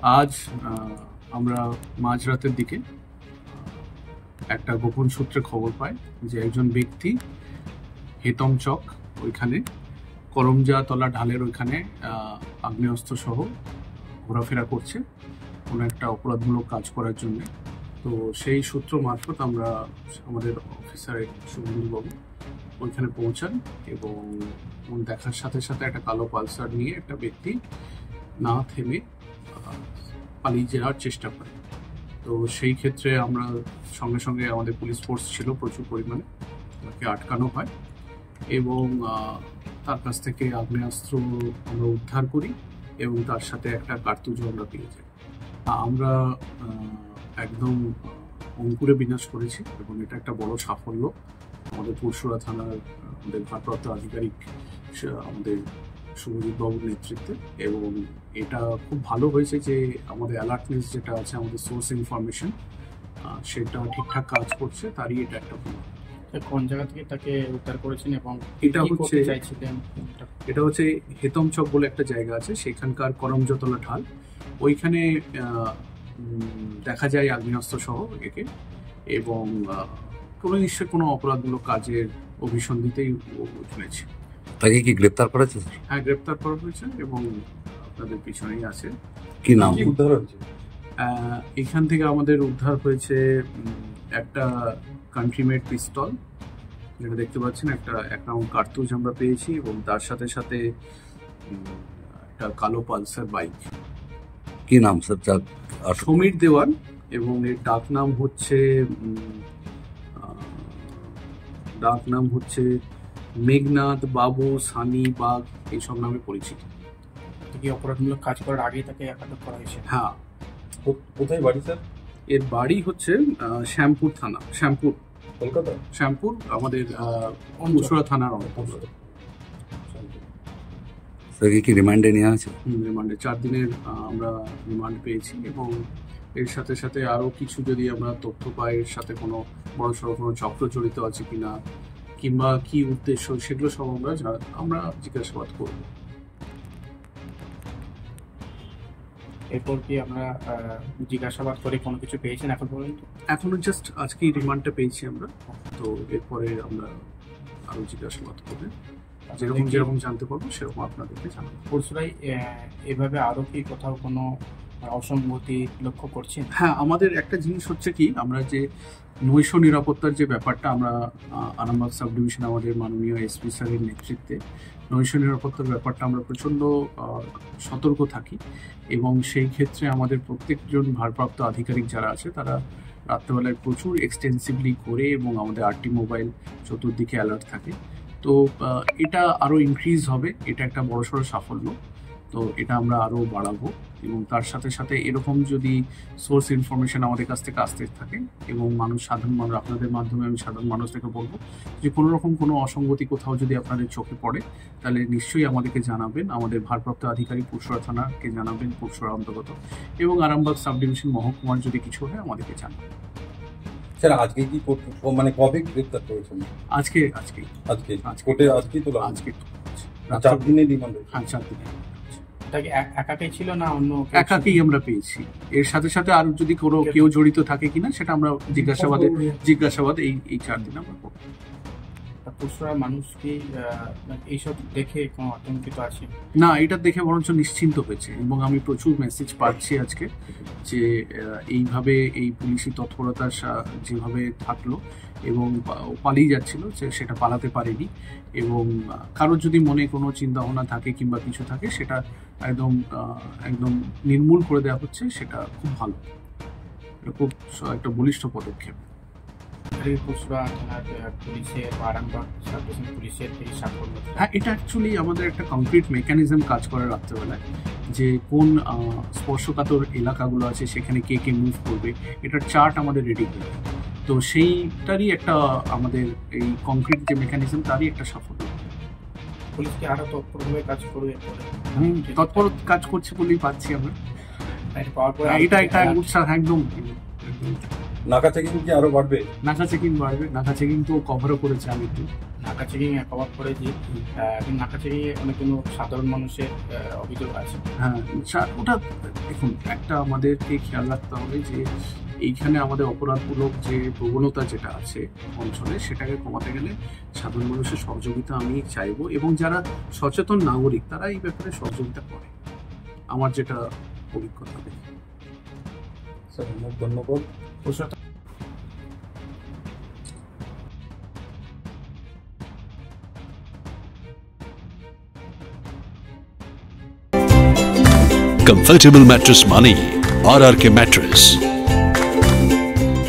আজ আমরা মাঝরাতের দিকে একটা গোপন সূত্রে খবর পাই যে একজন ব্যক্তি হেতম চক ওইখানে করমজাতলা ঢালের ওইখানে আগ্নেয়াস্ত্র সহ ঘোরাফেরা করছে কোনো একটা অপরাধমূলক কাজ করার জন্য। তো সেই সূত্র মারফত আমরা আমাদের অফিসার শুভেন্দুবাবু ওইখানে পৌঁছান এবং দেখার সাথে সাথে একটা কালো পালসার নিয়ে একটা ব্যক্তি না থেমে পালিয়ে যাওয়ার চেষ্টা করে। তো সেই ক্ষেত্রে আমরা সঙ্গে সঙ্গে আমাদের পুলিশ ফোর্স ছিল প্রচুর পরিমাণে, তাকে আটকানো হয় এবং তার কাছ থেকে আগ্নেয়াস্ত্র আমরা উদ্ধার করি এবং তার সাথে একটা কার্তুজও আমরা পেয়ে যাই। আমরা একদম অঙ্কুরে বিনাশ করেছি এবং এটা একটা বড় সাফল্য আমাদের পরশুরা থানার আমাদের ভারপ্রাপ্ত আধিকারিক আমাদের শুভজিৎ বাবুর নেতৃত্বে। এবং এটা খুব ভালো হয়েছে যে আমাদের অ্যালার্টনেস যেটা আছে, আমাদের সোর্স ইনফরমেশন সেটা ঠিকঠাক কাজ করছে, তারই এটা একটা প্রমাণ। কোন জায়গা থেকে তাকে উদ্ধার করেছেন এবং এটা হচ্ছে হেতম চক বলে একটা জায়গা আছে, সেখানকার করমজাতলা ঢাল, ওইখানে দেখা যায় আগ্নেয়াস্ত্র সহ একে এবং কোনো নিশ্চয়ই কোনো অপরাধমূলক কাজের অভিসন্ধিতেই চলেছে। তাকে কি গ্রেপ্তার করেছে? হ্যাঁ, গ্রেপ্তার করা হয়েছে এবং আপনাদের পিছনেই আছে। কি নাম উদ্ধার হয়েছে? এখান থেকে আমাদের উদ্ধার হয়েছে একটা কান্ট্রিমেড পিস্তল, যেটা দেখতে পাচ্ছেন, একটা রাউন্ড কার্তুজ আমরা পেয়েছি এবং তার সাথে সাথে একটা কালো পালসার বাইক। কি নাম স্যার? সমীর দেওয়ান এবং এর ডাক নাম হচ্ছে মেঘনাথ বাবু, সানি বাগ, এইসব নামে পরিচিত। কি অপরাধমূলক কাজ করার আগেই তাকে আটক করা হয়েছে? হ্যাঁ। কোথায় বাড়ি স্যার? এর বাড়ি হচ্ছে শ্যামপুর থানা, শ্যামপুর, কলকাতা। শ্যামপুর আমাদের পরশুরা থানার অন্তর্গত। কি রিমান্ডে নেওয়া আছে? রিমান্ডে 4 দিনের আমরা রিমান্ড পেয়েছি এবং এর সাথে সাথে আরও কিছু যদি আমরা তথ্য পাই, এর সাথে কোনো বড়সড় কোনো চক্র জড়িত আছে কিনা কিংবা কি উদ্দেশ্য, সেগুলো সব আমরা জিজ্ঞাসাবাদ করব। এরপর কি আমরা জিজ্ঞাসাবাদ করে কোনো কিছু পেয়েছেন এখন পর্যন্ত? এখনো জাস্ট আজকেই রিমান্ডটা পেয়েছি আমরা, তো এরপরে আমরা আরও জিজ্ঞাসাবাদ করবো, যেরকম জানতে পারবো সেরকম আপনাদেরকে জানাবো। পরশুরাই এভাবে আরও কি কোথাও কোনো অসঙ্গতি লক্ষ্য করছেন? হ্যাঁ, আমাদের একটা জিনিস হচ্ছে কি, আমরা যে নৈশ নিরাপত্তার যে ব্যাপারটা, আমরা আরামবাগ সাব ডিভিশন আমাদের মাননীয় এসপি স্যারের নেতৃত্বে নৈশ নিরাপত্তার ব্যাপারটা আমরা প্রচণ্ড সতর্ক থাকি এবং সেই ক্ষেত্রে আমাদের প্রত্যেকজন ভারপ্রাপ্ত আধিকারিক যারা আছে তারা রাত্রেবেলায় প্রচুর এক্সটেন্সিভলি করে এবং আমাদের 8টি মোবাইল চতুর্দিকে অ্যালার্ট থাকে। তো এটা আরও ইনক্রিজ হবে, এটা একটা বড়সড় সাফল্য। তো এটা আমরা আরও বাড়াবো এবং তার সাথে সাথে এরকম যদি সোর্স ইনফরমেশন আমাদের কাছ থেকে আসতে থাকে এবং সাধারণ মানুষ, আপনাদের মাধ্যমে আমি সাধারণ মানুষ থেকে বলবো যে কোনো রকম কোনো অসঙ্গতি কোথাও যদি আপনাদের চোখে পড়ে তাহলে নিশ্চয়ই আমাদেরকে জানাবেন, আমাদের ভারপ্রাপ্ত আধিকারিক পরশুরা থানাকে জানাবেন, পরশুরা অন্তর্গত, এবং আরামবাগ সাব ডিভিশন মহকুমার যদি কিছু হয় আমাদেরকে জানাবেন। স্যার আজকে কি মানে কবে গ্রেফতার করেছেন? আজকে কোর্টে আজকেই তো আজকে 4 দিনের রিমান্ডে। হ্যাঁ, 4 দিনের। তাকে একাই ছিল না অন্য? একাকেই আমরা পেয়েছি। এর সাথে সাথে আর যদি কোনো কেউ জড়িত থাকে কিনা সেটা আমরা জিজ্ঞাসাবাদ এই 4 দিন আমরা করব। পরশুরা মানুষ কি এইসব দেখে কোনো আতঙ্কিত আছে? না, এটা দেখে বরঞ্চ নিশ্চিন্ত হয়েছে এবং আমি প্রচুর মেসেজ পাচ্ছি আজকে যে এইভাবে এই পুলিশি তৎপরতার যেভাবে থাকলো এবং পালিয়ে যাচ্ছিল, সেটা পালাতে পারেনি এবং কারোর যদি মনে কোনো চিন্তা ভাবনা থাকে কিংবা কিছু থাকে সেটা একদম নির্মূল করে দেওয়া হচ্ছে, সেটা খুব ভালো, এটা খুব একটা বলিষ্ঠ পদক্ষেপ। হ্যাঁ, এটা অ্যাকচুয়ালি আমাদের একটা কংক্রিট মেকানিজম কাজ করে রাত্রেবেলায়, যে কোন স্পর্শকাতর এলাকাগুলো আছে সেখানে কে কে মুভ করবে, এটার চার্ট আমাদের রেডি করে। তো সেইটারই একটা আমাদের এই কংক্রিট যে মেকানিজম, তারই একটা সাফল্য। পুলিশকে আরো তৎপরভাবে কাজ করবে, তৎপর কাজ করছে বলেই পাচ্ছি আমরা। এটা উৎসাহ একদম। নাকা চেকিং কি আরো বাড়বে? নাকা চেকিং তো কভারও করেছে আমি একটু। নাকা চেকিং কভার করেছি, কিন্তু নাকা চেকিং অনেকগুলো সাধারণ মানুষের অভিযোগ আছে। হ্যাঁ, ওটা দেখুন, একটা আমাদেরকে খেয়াল রাখতে হবে যে এইখানে আমাদের অপরাধমূলক যে প্রবণতা যেটা আছে অঞ্চলে, সেটাকে কমাতে গেলে সাধারণ মানুষের সহযোগিতা আমি চাইবো, এবং যারা সচেতন নাগরিক তারা এই ব্যাপারে সহযোগিতা করে, আমার যেটা অভিজ্ঞতা দেখি। স্যার অনেক ধন্যবাদ। কমফর্টেবল ম্যাট্রেস মানেই RRK ম্যাট্রেস।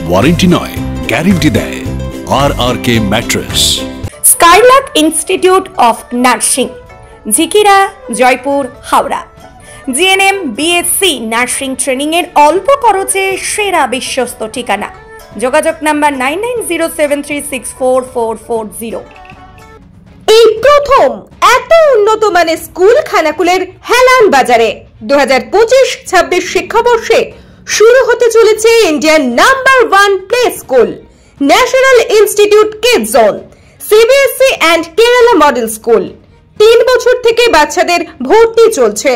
ওয়ারেন্টি নয়, গ্যারেন্টি দেয় RRK mattress. Skylark institute of nursing, Jhikira, Jaipur, Howrah. GNM, BSc nursing training এর অল্প খরচে সেরা বিশ্বস্ত ঠিকানা। যোগাযোগ নাম্বার 9907364440। এই প্রথম এত উন্নত মানের স্কুল খানাকুলের হেলান বাজারে 2025-26 শিক্ষাবর্ষে শুরু হতে চলেছে Indian number 1 play school, national institute kids zone, CBSE and Kerala model school. 3 বছর থেকে বাচ্চাদের ভর্তি চলছে।